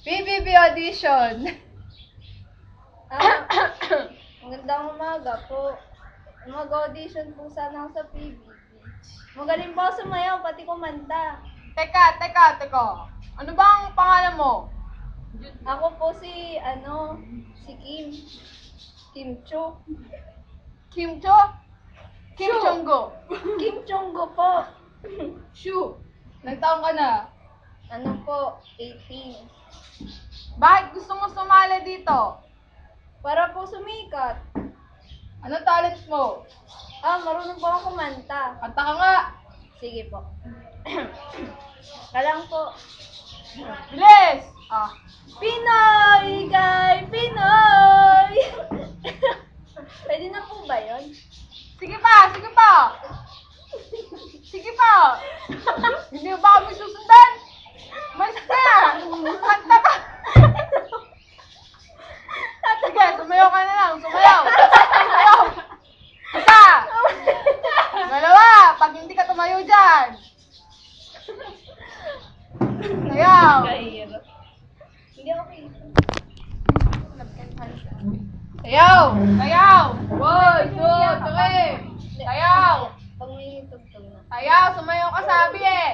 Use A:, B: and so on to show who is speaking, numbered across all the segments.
A: PBB audition.
B: Magandang umaga po. Mag-audition po sana ako sa PBB. Magaling po ako sumayaw, pati kumanta.
A: Teka. Ano bang pangalan mo?
B: Ako po si Kim. Kim Cho.
A: Kim Cho? Kim
B: Shu.
A: Chonggo.
B: Kim Chonggo po.
A: Shu. Nagtaon ka na.
B: Ano po, 18.
A: Bakit gusto mo sumali dito?
B: Para po sumikat.
A: Ano talent mo?
B: Marunong po ako kumanta.
A: Kanta ka nga.
B: Sige po. Kalang po.
A: Bilis!
B: Pinoy kay Pinoy! Pwede na po ba yun?
A: Sige pa! Hindi mo ba kami susundan? Mas ka! Kanta ka! Sige, sumayaw ka na lang. Sumayaw! Isa! Dalawa! Pag hindi ka tumayo dyan! Sayaw!
B: Kahirap. Hindi ako
A: Sayaw! One, two, three! Sayaw!
B: Pag may tugtog na.
A: Sayaw! Sumayaw ka sabi eh!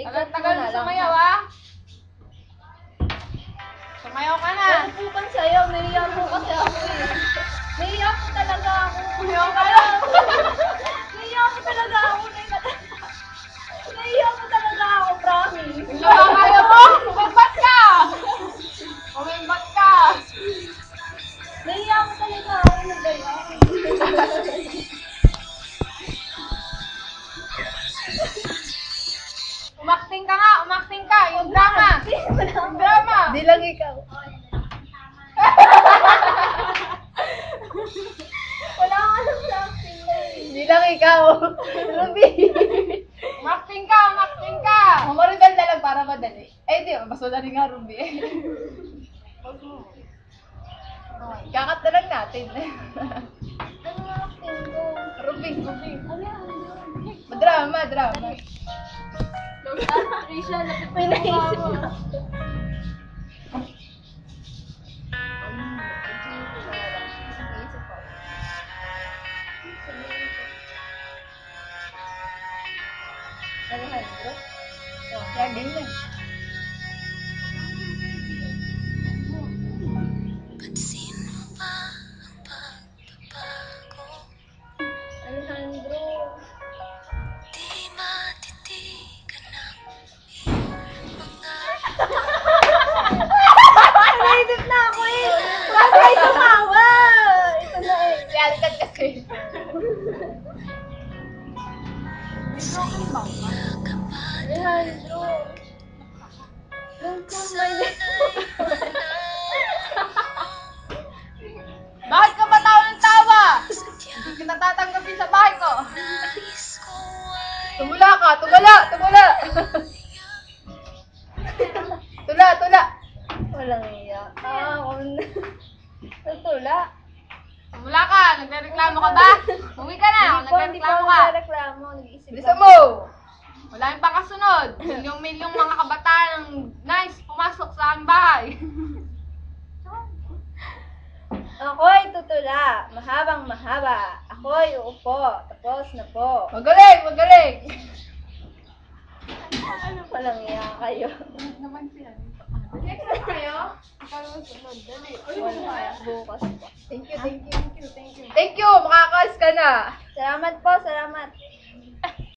A: Tagal mo sumayaw ha? Sumayaw ka na!
B: Ano po bang sayaw? Nahiya po kasi ako eh. Nahiya po talaga ako.
A: Sumayaw ka na!
B: Nahiya po talaga ako. Nahiya po talaga ako, promise.
A: Hindi ba kaya mo? Umimbat ka!
B: Nahiya po talaga ako. Ano ba yan?
A: Umakting ka! Yung drama!
B: Di lang ikaw. Wala kang alam sa acting na eh.
A: Hindi lang ikaw.
B: Ruby.
A: Umakting ka! Mamarundan na lang para madali. Eh, di, mas madali nga, Ruby. Kakat na lang natin.
B: Ano nga acting ko?
A: Ruby.
B: Ano yan?
A: Drama.
B: Trisha, may naisip na. Alejandro?
A: Lagi na.
B: Alejandro. Naisip na ako eh. Bakit kayo tumawa? Ito na eh.
A: Realitan kasi.
B: Alejandro. Don't call my name.
A: Bakit ka ba tawa ng tawa? Hindi ka natatanggapin sa bahay ko. Tumula ka! Tula!
B: Walang iya. Natula.
A: Tumula ka! Nagrereklamo ka ba? Uwi ka na!
B: Hindi po
A: Nagrereklamo
B: ako
A: ka!
B: nagreklamo. Nag-iisip
A: Bisa
B: lang.
A: mo! Wala yung pakasunod. Milyong mga kabataan ang nice pumasok sa aming bahay.
B: Ako'y tutula. Mahabang mahaba. Ako'y uupo. Tapos na po.
A: Magaling!
B: Walang iya kayo.
A: Naman siya. Next na kayo? Ikaw yung sunod. Dali.
B: Wala. Bukas pa.
A: Thank you. Makakaalis ka na.
B: Salamat po. Salamat.